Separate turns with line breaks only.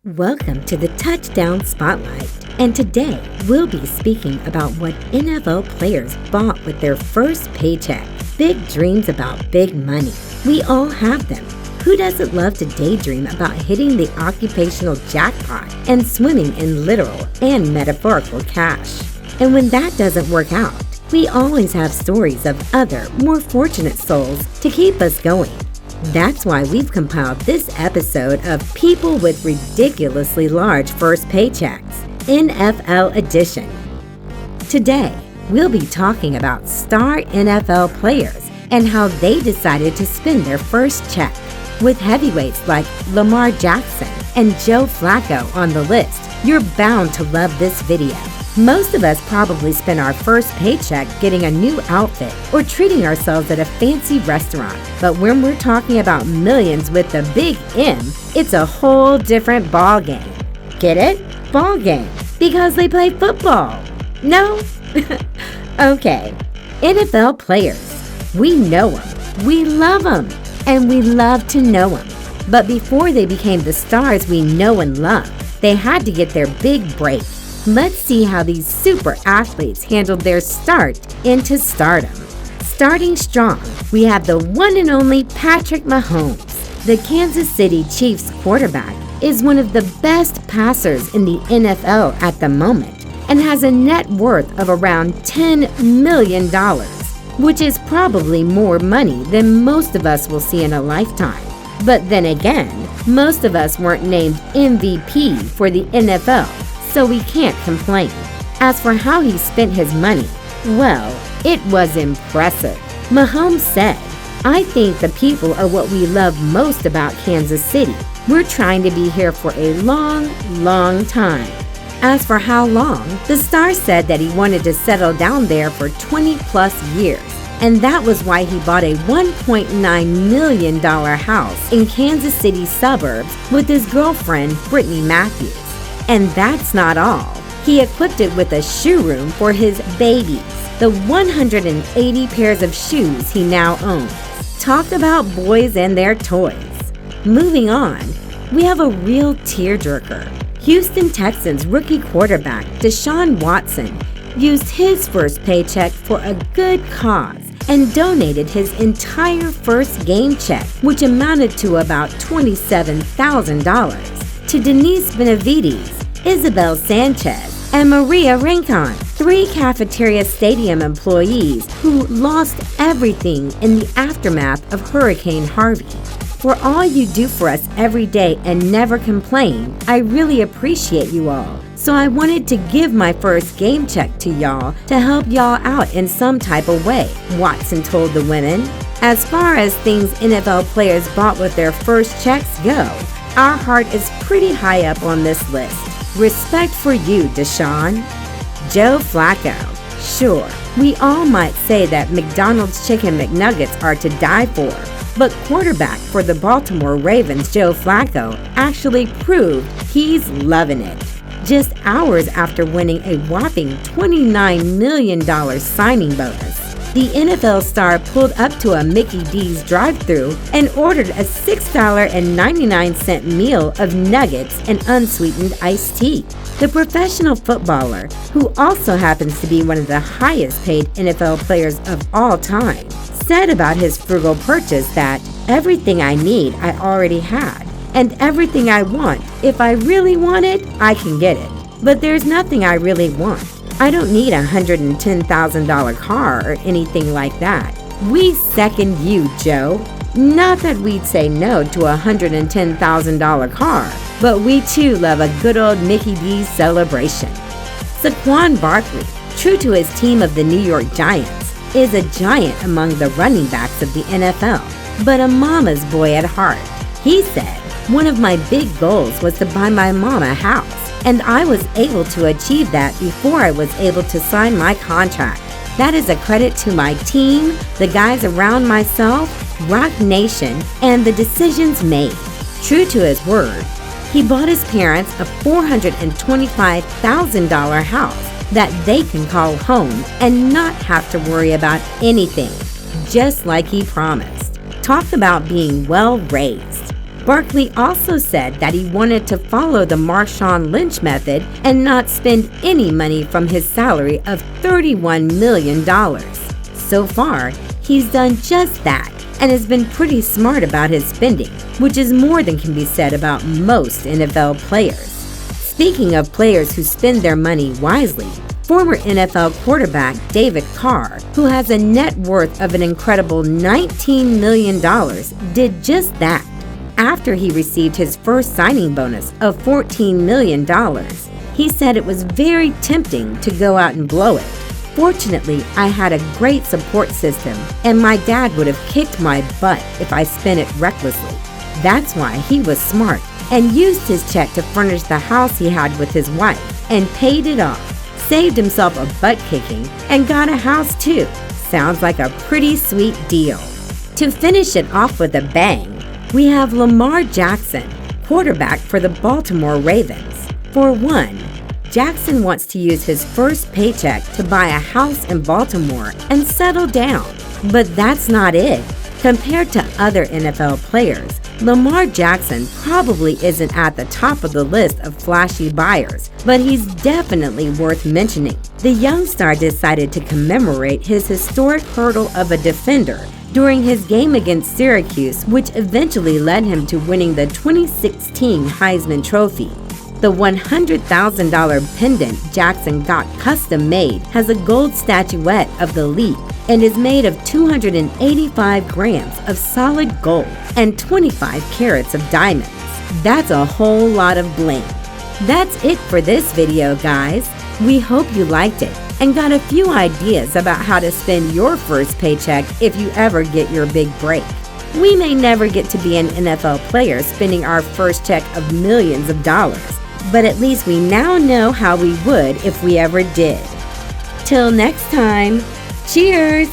Welcome to the Touchdown Spotlight, and today we'll be speaking about what NFL players bought with their first paycheck. Big dreams about big money. We all have them. Who doesn't love to daydream about hitting the occupational jackpot and swimming in literal and metaphorical cash? And when that doesn't work out, we always have stories of other, more fortunate souls to keep us going. That's why we've compiled this episode of People with Ridiculously Large First Paychecks, NFL Edition. Today, we'll be talking about star NFL players and how they decided to spend their first check. With heavyweights like Lamar Jackson and Joe Flacco on the list, you're bound to love this video. Most of us probably spend our first paycheck getting a new outfit or treating ourselves at a fancy restaurant. But when we're talking about millions with the big M, it's a whole different ball game. Get it? Ball game. Because they play football. No? Okay. NFL players. We know them. We love them. And we love to know them. But before they became the stars we know and love, they had to get their big break. Let's see how these super athletes handled their start into stardom. Starting strong, we have the one and only Patrick Mahomes. The Kansas City Chiefs quarterback is one of the best passers in the NFL at the moment and has a net worth of around $10 million, which is probably more money than most of us will see in a lifetime. But then again, most of us weren't named MVP for the NFL, so we can't complain. As for how he spent his money, well, it was impressive. Mahomes said, "I think the people are what we love most about Kansas City. We're trying to be here for a long, long time." As for how long, the star said that he wanted to settle down there for 20 plus years. And that was why he bought a $1.9 million house in Kansas City suburbs with his girlfriend, Brittany Matthews. And that's not all. He equipped it with a shoe room for his babies, the 180 pairs of shoes he now owns. Talk about boys and their toys. Moving on, we have a real tearjerker. Houston Texans rookie quarterback Deshaun Watson used his first paycheck for a good cause and donated his entire first game check, which amounted to about $27,000, to Denise Benavides, Isabel Sanchez, and Maria Rincon, 3 cafeteria stadium employees who lost everything in the aftermath of Hurricane Harvey. For all you do for us every day and never complain, I really appreciate you all. So I wanted to give my first game check to y'all to help y'all out in some type of way, Watson told the women. As far as things NFL players bought with their first checks go, our heart is pretty high up on this list. Respect for you, Deshaun. Joe Flacco. Sure, we all might say that McDonald's Chicken McNuggets are to die for, but quarterback for the Baltimore Ravens, Joe Flacco, actually proved he's loving it. Just hours after winning a whopping $29 million signing bonus, the NFL star pulled up to a Mickey D's drive-thru and ordered a $6.99 meal of nuggets and unsweetened iced tea. The professional footballer, who also happens to be one of the highest-paid NFL players of all time, said about his frugal purchase that, "Everything I need I already had, and everything I want, if I really want it, I can get it. But there's nothing I really want. I don't need a $110,000 car or anything like that." We second you, Joe. Not that we'd say no to a $110,000 car, but we too love a good old Mickey D's celebration. Saquon Barkley, true to his team of the New York Giants, is a giant among the running backs of the NFL, but a mama's boy at heart. He said, "One of my big goals was to buy my mom a house, and I was able to achieve that before I was able to sign my contract. That is a credit to my team, the guys around myself, Rock Nation, and the decisions made." True to his word, he bought his parents a $425,000 house that they can call home and not have to worry about anything, just like he promised. Talk about being well raised. Barkley also said that he wanted to follow the Marshawn Lynch method and not spend any money from his salary of $31 million. So far, he's done just that and has been pretty smart about his spending, which is more than can be said about most NFL players. Speaking of players who spend their money wisely, former NFL quarterback David Carr, who has a net worth of an incredible $19 million, did just that. After he received his first signing bonus of $14 million, he said it was very tempting to go out and blow it. Fortunately, I had a great support system, and my dad would have kicked my butt if I spent it recklessly. That's why he was smart and used his check to furnish the house he had with his wife and paid it off, saved himself a butt kicking, and got a house too. Sounds like a pretty sweet deal. To finish it off with a bang, we have Lamar Jackson, quarterback for the Baltimore Ravens. For one, Jackson wants to use his first paycheck to buy a house in Baltimore and settle down. But that's not it. Compared to other NFL players, Lamar Jackson probably isn't at the top of the list of flashy buyers, but he's definitely worth mentioning. The young star decided to commemorate his historic hurdle of a defender during his game against Syracuse, which eventually led him to winning the 2016 Heisman Trophy. The $100,000 pendant Jackson got custom-made has a gold statuette of the leap and is made of 285 grams of solid gold and 25 carats of diamonds. That's a whole lot of bling. That's it for this video, guys. We hope you liked it and got a few ideas about how to spend your first paycheck if you ever get your big break. We may never get to be an NFL player spending our first check of millions of dollars, but at least we now know how we would if we ever did. Till next time, cheers!